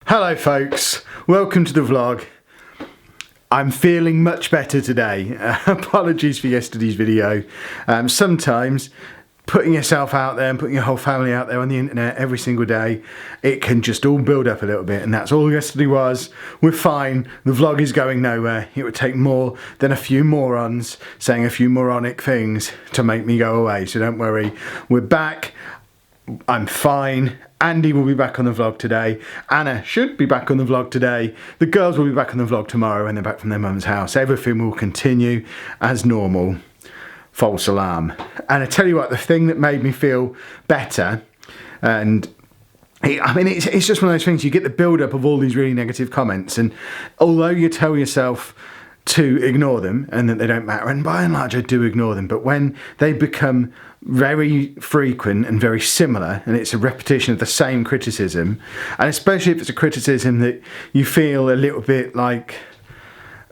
Hello folks, welcome to the vlog. I'm feeling much better today. Apologies for yesterday's video. Sometimes putting yourself out there and putting your whole family out there on the internet every single day, it can just all build up a little bit, and that's all yesterday was. We're fine, the vlog is going nowhere. It would take more than a few morons saying a few moronic things to make me go away, so don't worry. We're back, I'm fine. Andy will be back on the vlog today. Anna should be back on the vlog today. The girls will be back on the vlog tomorrow when they're back from their mum's house. Everything will continue as normal. False alarm. And I tell you what, the thing that made me feel better, and it's just one of those things, you get the build-up of all these really negative comments, and although you tell yourself to ignore them and that they don't matter, and by and large I do ignore them, but when they become very frequent and very similar, and it's a repetition of the same criticism, and especially if it's a criticism that you feel a little bit like,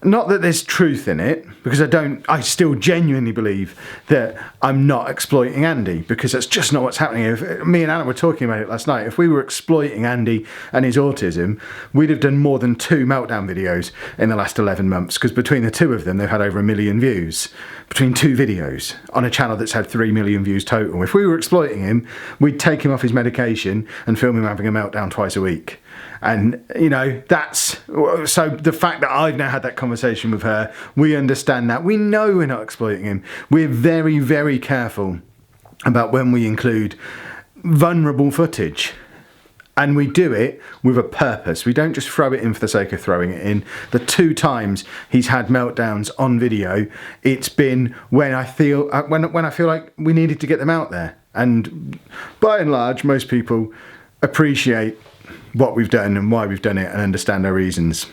not that there's truth in it, because I still genuinely believe that I'm not exploiting Andy, because that's just not what's happening. If me and Anna were talking about it last night, if we were exploiting Andy and his autism, we'd have done more than 2 meltdown videos in the last 11 months, because between the two of them, they've had over 1 million views. Between 2 videos on a channel that's had 3 million views total. If we were exploiting him, we'd take him off his medication and film him having a meltdown twice a week. And, you know, that's, so the fact that I've now had that conversation with her, we understand that. We know we're not exploiting him. We're very, very careful about when we include vulnerable footage. And we do it with a purpose. We don't just throw it in for the sake of throwing it in. The 2 times he's had meltdowns on video, it's been when I feel when I feel like we needed to get them out there. And by and large, most people appreciate what we've done and why we've done it and understand our reasons.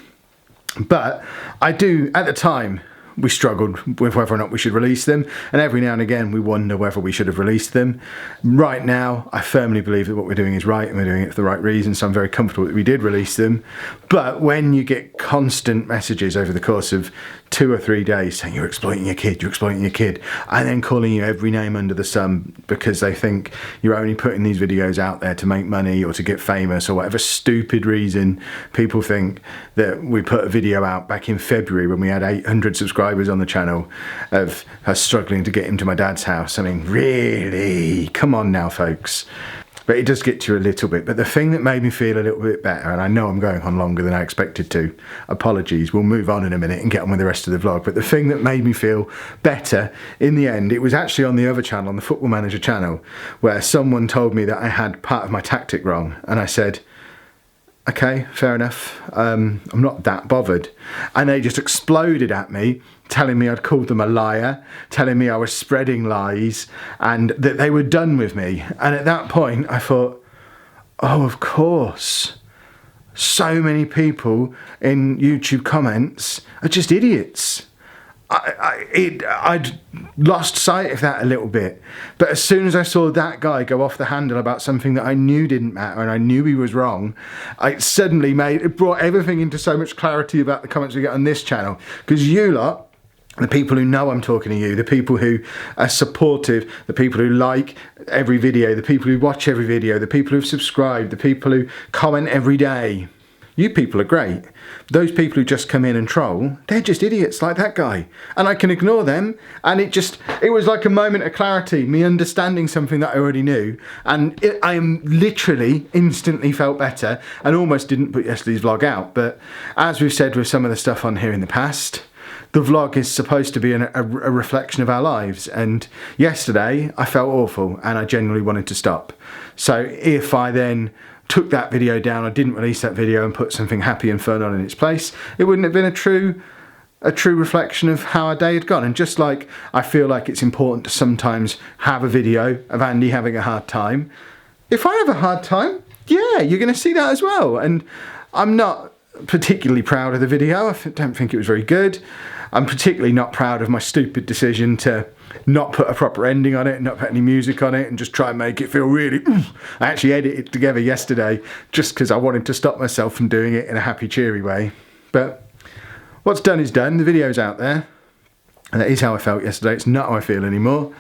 But I do, at the time, we struggled with whether or not we should release them, and every now and again we wonder whether we should have released them. Right now, I firmly believe that what we're doing is right and we're doing it for the right reason, so I'm very comfortable that we did release them. But when you get constant messages over the course of 2 or 3 days saying you're exploiting your kid, and then calling you every name under the sun because they think you're only putting these videos out there to make money or to get famous or whatever stupid reason people think that we put a video out back in February when we had 800 subscribers on the channel of us struggling to get him to my dad's house. I mean, really? Come on now, folks. But it does get to you a little bit. But the thing that made me feel a little bit better, and I know I'm going on longer than I expected to, apologies, we'll move on in a minute and get on with the rest of the vlog, but the thing that made me feel better in the end, it was actually on the other channel, on the Football Manager channel, where someone told me that I had part of my tactic wrong, and I said, okay, fair enough, I'm not that bothered. And they just exploded at me, telling me I'd called them a liar, telling me I was spreading lies, and that they were done with me. And at that point I thought, oh, of course, so many people in YouTube comments are just idiots. I'd lost sight of that a little bit, but as soon as I saw that guy go off the handle about something that I knew didn't matter and I knew he was wrong, it brought everything into so much clarity about the comments we get on this channel. Because you lot, the people who know I'm talking to you, the people who are supportive, the people who like every video, the people who watch every video, the people who've subscribed, the people who comment every day, you people are great. Those people who just come in and troll, they're just idiots like that guy. And I can ignore them, and it was like a moment of clarity, me understanding something that I already knew, and I literally instantly felt better and almost didn't put yesterday's vlog out. But as we've said with some of the stuff on here in the past, the vlog is supposed to be a reflection of our lives, and yesterday I felt awful and I genuinely wanted to stop. So if I then took that video down, I didn't release that video and put something happy and fun on in its place, it wouldn't have been a true reflection of how our day had gone. And just like I feel like it's important to sometimes have a video of Andy having a hard time, if I have a hard time, yeah, you're going to see that as well. And I'm not particularly proud of the video. I don't think it was very good. I'm particularly not proud of my stupid decision to not put a proper ending on it, not put any music on it, and just try and make it feel really... I actually edited it together yesterday just because I wanted to stop myself from doing it in a happy, cheery way. But what's done is done. The video's out there. And that is how I felt yesterday. It's not how I feel anymore.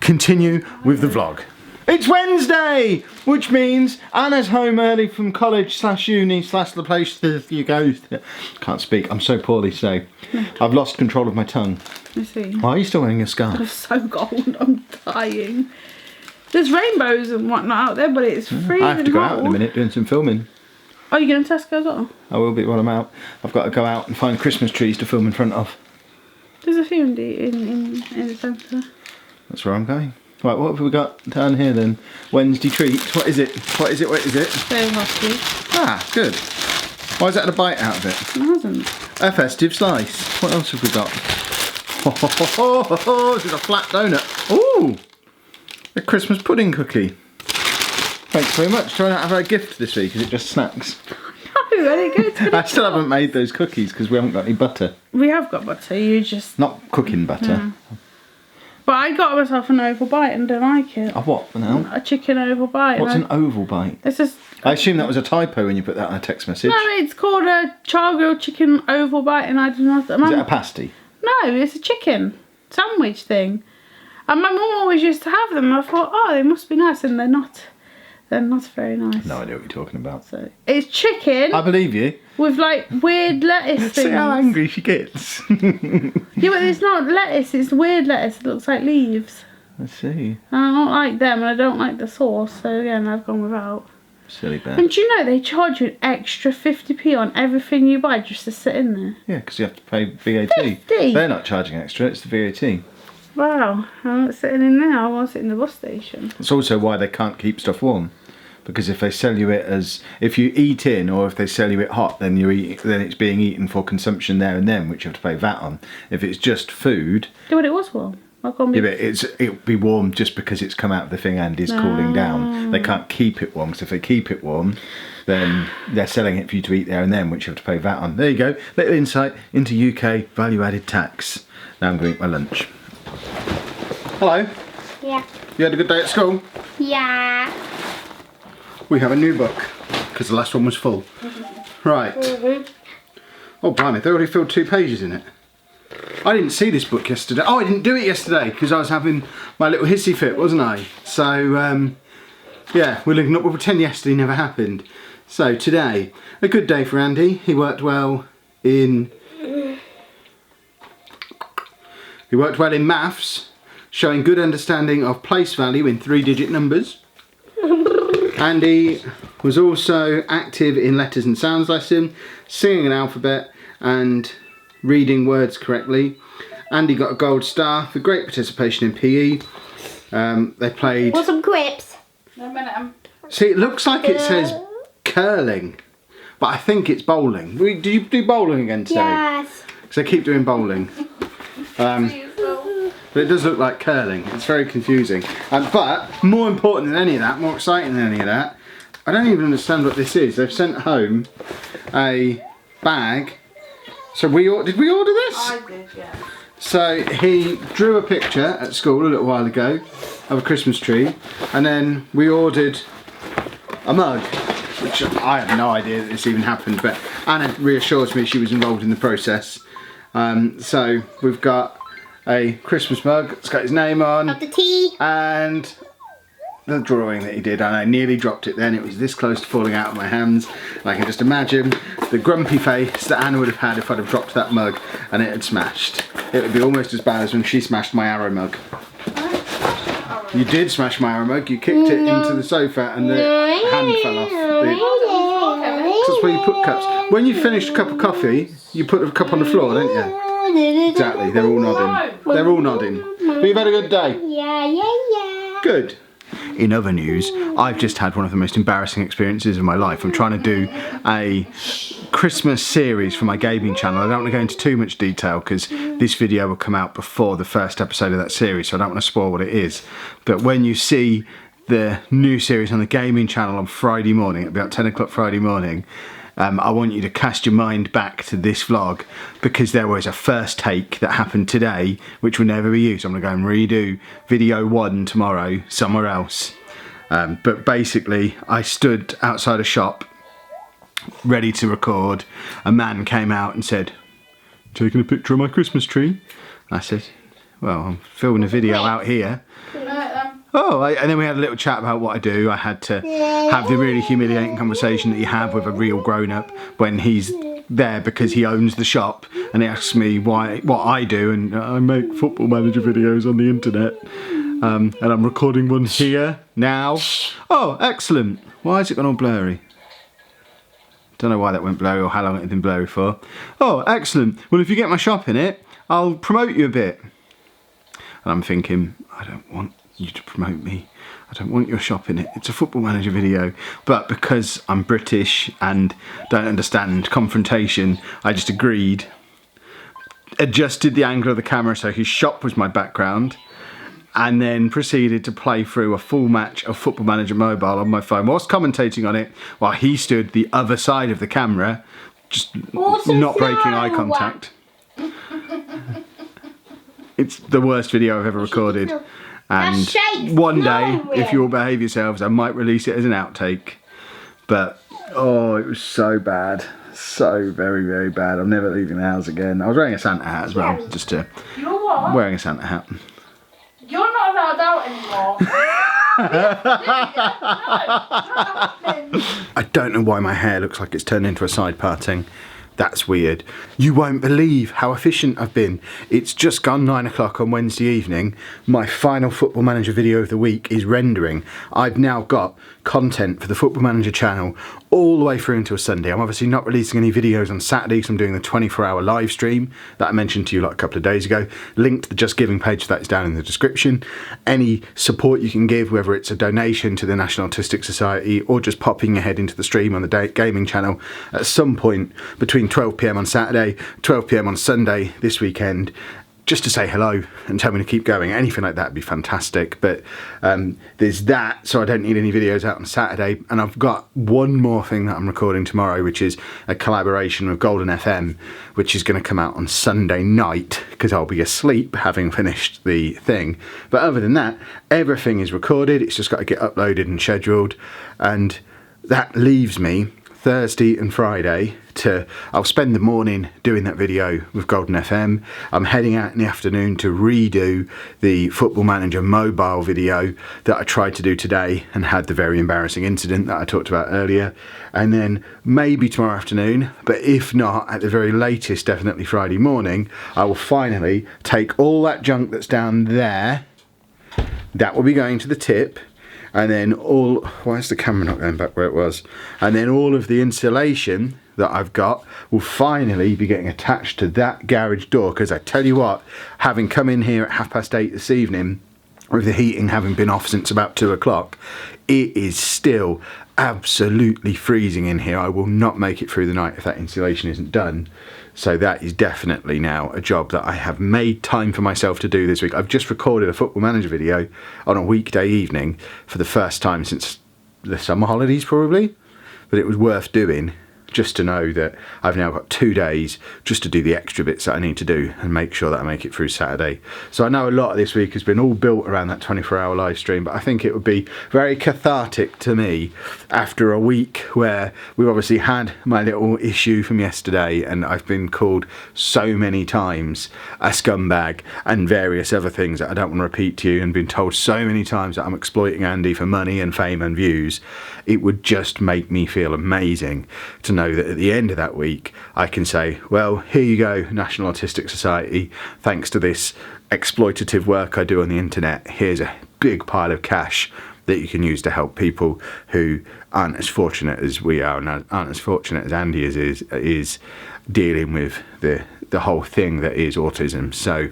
Continue with the vlog. It's Wednesday, which means Anna's home early from college / uni / the place that you go. Can't speak. I'm so poorly today. I've lost control of my tongue. I see. Why are you still wearing a scarf? It's so cold. I'm dying. There's rainbows and whatnot out there, but it's freezing. I have to go out in a minute doing some filming. Are you going to Tesco as well? I will be while I'm out. I've got to go out and find Christmas trees to film in front of. There's a few in the centre. That's where I'm going. Right, what have we got down here then? Wednesday treat. What is it? What is it? What is it? Very musty. Ah, good. Why is that a bite out of it? It hasn't. A festive slice. What else have we got? Oh, this is a flat donut. Ooh, a Christmas pudding cookie. Thanks very much. Do I not have a gift this week? Is it just snacks? No, let it go to the I still haven't made those cookies because we haven't got any butter. We have got butter, you just... Not cooking butter. But I got myself an oval bite and don't like it. A what now? A chicken oval bite. What's an oval bite? It's just... I assume that was a typo when you put that on a text message. No, it's called a char grilled chicken oval bite and I don't know... Is it a pasty? No, it's a chicken sandwich thing. And my mum always used to have them. I thought, oh, they must be nice, and they're not. They're not very nice. No idea what you're talking about. So it's chicken. I believe you. With like weird lettuce things. See how angry she gets. Yeah, but it's not lettuce. It's weird lettuce. It looks like leaves. I see. And I don't like them, and I don't like the sauce. So again, I've gone without. Silly bear. And do you know they charge you an extra 50p on everything you buy just to sit in there? Yeah, because you have to pay VAT. 50? They're not charging extra, it's the VAT. Wow, I'm not sitting in there. I want to sit in the bus station. It's also why they can't keep stuff warm. Because if they sell you it as, if you eat in or if they sell you it hot, then then it's being eaten for consumption there and then, which you have to pay VAT on. If it's just food... Yeah, but it was warm. Yeah, but it'll be warm just because it's come out of the thing and is cooling down. They can't keep it warm, because if they keep it warm, then they're selling it for you to eat there and then, which you have to pay VAT on. There you go, little insight into UK value-added tax. Now I'm going to eat my lunch. Hello. Yeah. You had a good day at school? Yeah. We have a new book, because the last one was full. Right. Oh, blimey, they already filled 2 pages in it. I didn't see this book yesterday. Oh, I didn't do it yesterday because I was having my little hissy fit, wasn't I? So, yeah, we're looking up. We'll pretend yesterday never happened. So today, a good day for Andy. He worked well in maths, showing good understanding of place value in 3-digit numbers. Andy was also active in letters and sounds lesson, singing an alphabet and reading words correctly. Andy got a gold star for great participation in PE. They played... Want some grips? See, it looks like it says curling, but I think it's bowling. Did you do bowling again today? Yes. Because I keep doing bowling. But it does look like curling. It's very confusing. But more important than any of that, more exciting than any of that, I don't even understand what this is. They've sent home a bag. So did we order this? I did, yeah. So he drew a picture at school a little while ago of a Christmas tree, and then we ordered a mug, which I have no idea that this even happened, but Anna reassures me she was involved in the process. So we've got a Christmas mug, it's got his name on, Of the tea. and the drawing that he did, and I nearly dropped it then. It was this close to falling out of my hands, and I can just imagine the grumpy face that Anna would have had if I'd have dropped that mug and it had smashed. It would be almost as bad as when she smashed my arrow mug. You did smash my arrow mug, you kicked it into the sofa and the hand fell off. That's where you put cups. When you finish a cup of coffee, you put a cup on the floor, don't you? Exactly, they're all nodding. They're all nodding. But you've had a good day? Yeah. Good. In other news, I've just had one of the most embarrassing experiences of my life. I'm trying to do a Christmas series for my gaming channel. I don't want to go into too much detail because this video will come out before the first episode of that series, so I don't want to spoil what it is. But when you see the new series on the gaming channel on Friday morning, it'll be about 10 o'clock Friday morning, I want you to cast your mind back to this vlog, because there was a first take that happened today which will never be used. I'm going to go and redo video 1 tomorrow somewhere else. But basically I stood outside a shop ready to record. A man came out and said, "Taking a picture of my Christmas tree?" I said, "Well, I'm filming a video out here." And then we had a little chat about what I do. I had to have the really humiliating conversation that you have with a real grown-up when he's there because he owns the shop, and he asks me what I do, and I make Football Manager videos on the internet, and I'm recording one here now. Oh, excellent. Why has it gone all blurry? Don't know why that went blurry or how long it had been blurry for. Oh, excellent. Well, if you get my shop in it, I'll promote you a bit. And I'm thinking, I don't want you to promote me. I don't want your shop in it. It's a Football Manager video. But because I'm British and don't understand confrontation, I just agreed. Adjusted the angle of the camera so his shop was my background, and then proceeded to play through a full match of Football Manager Mobile on my phone whilst commentating on it while he stood the other side of the camera, just not breaking eye contact. It's the worst video I've ever recorded. And one day, if you all behave yourselves, I might release it as an outtake. But, oh, it was so bad. So very, very bad. I'm never leaving the house again. I was wearing a Santa hat as well. Just to... You're what? Wearing a Santa hat. You're not allowed out anymore. I don't know why my hair looks like it's turned into a side parting. That's weird. You won't believe how efficient I've been. It's just gone 9 o'clock on Wednesday evening. My final Football Manager video of the week is rendering. I've now got content for the Football Manager channel all the way through until Sunday. I'm obviously not releasing any videos on Saturday because I'm doing the 24-hour live stream that I mentioned to you like a couple of days ago. Link to the Just Giving page for that is down in the description. Any support you can give, whether it's a donation to the National Autistic Society or just popping your head into the stream on the gaming channel at some point between 12 PM on Saturday, 12 PM on Sunday this weekend, just to say hello and tell me to keep going. Anything like that would be fantastic. But there's that, so I don't need any videos out on Saturday. And I've got one more thing that I'm recording tomorrow, which is a collaboration with Golden FM, which is going to come out on Sunday night because I'll be asleep having finished the thing. But other than that, everything is recorded. It's just got to get uploaded and scheduled. And that leaves me Thursday and Friday I'll spend the morning doing that video with Golden FM. I'm heading out in the afternoon to redo the Football Manager mobile video that I tried to do today and had the very embarrassing incident that I talked about earlier. And then maybe tomorrow afternoon, but if not, at the very latest, definitely Friday morning, I will finally take all that junk that's down there. That will be going to the tip. And then why is the camera not going back where it was? And then all of the insulation that I've got will finally be getting attached to that garage door, because I tell you what, having come in here at 8:30 this evening, with the heating having been off since about 2 o'clock, it is still absolutely freezing in here. I will not make it through the night if that insulation isn't done. So that is definitely now a job that I have made time for myself to do this week. I've just recorded a Football Manager video on a weekday evening for the first time since the summer holidays probably, but it was worth doing just to know that I've now got 2 days just to do the extra bits that I need to do and make sure that I make it through Saturday. So I know a lot of this week has been all built around that 24-hour live stream, but I think it would be very cathartic to me after a week where we've obviously had my little issue from yesterday and I've been called so many times a scumbag and various other things that I don't want to repeat to you, and been told so many times that I'm exploiting Andy for money and fame and views. It would just make me feel amazing to know that at the end of that week I can say, well, here you go, National Autistic Society, thanks to this exploitative work I do on the internet, here's a big pile of cash that you can use to help people who aren't as fortunate as we are and aren't as fortunate as Andy is dealing with the whole thing that is autism. So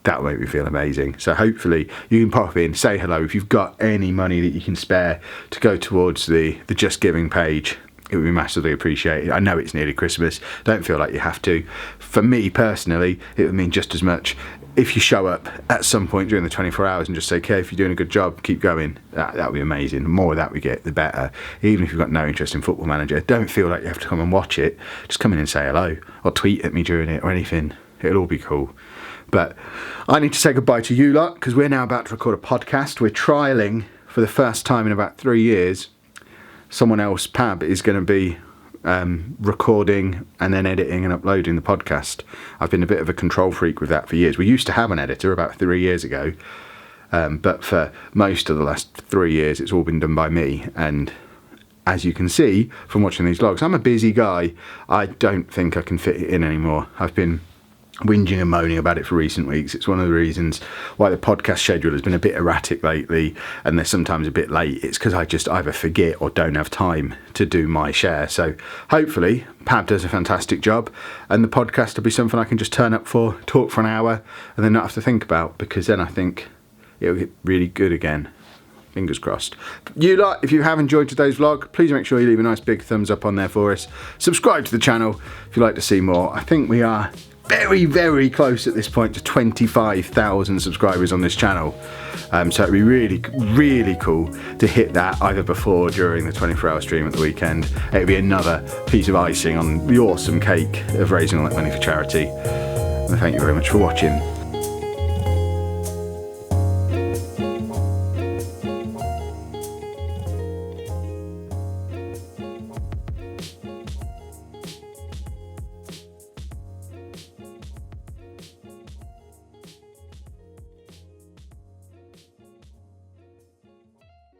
that will make me feel amazing. So hopefully you can pop in, say hello. If you've got any money that you can spare to go towards the Just Giving page, it would be massively appreciated. I know it's nearly Christmas. Don't feel like you have to. For me personally, it would mean just as much if you show up at some point during the 24 hours and just say, okay, if you're doing a good job, keep going. That would be amazing. The more of that we get, the better. Even if you've got no interest in Football Manager, don't feel like you have to come and watch it. Just come in and say hello or tweet at me during it or anything. It'll all be cool. But I need to say goodbye to you lot because we're now about to record a podcast. We're trialling for the first time in about 3 years. Someone else, Pab, is going to be recording and then editing and uploading the podcast. I've been a bit of a control freak with that for years. We used to have an editor about 3 years ago, But for most of the last 3 years, it's all been done by me. And as you can see from watching these vlogs, I'm a busy guy. I don't think I can fit it in anymore. I've been whinging and moaning about it for recent weeks. It's one of the reasons why the podcast schedule has been a bit erratic lately, and they're sometimes a bit late. It's because I just either forget or don't have time to do my share. So hopefully Pab does a fantastic job, and the podcast will be something I can just turn up for, talk for an hour, and then not have to think about, because then I think it'll get really good again. Fingers crossed. If you have enjoyed today's vlog, please make sure you leave a nice big thumbs up on there for us. Subscribe to the channel if you'd like to see more. I think we are very, very close at this point to 25,000 subscribers on this channel. So it'd be really, really cool to hit that either before or during the 24-hour stream at the weekend. It'd be another piece of icing on the awesome cake of raising all that money for charity. And thank you very much for watching.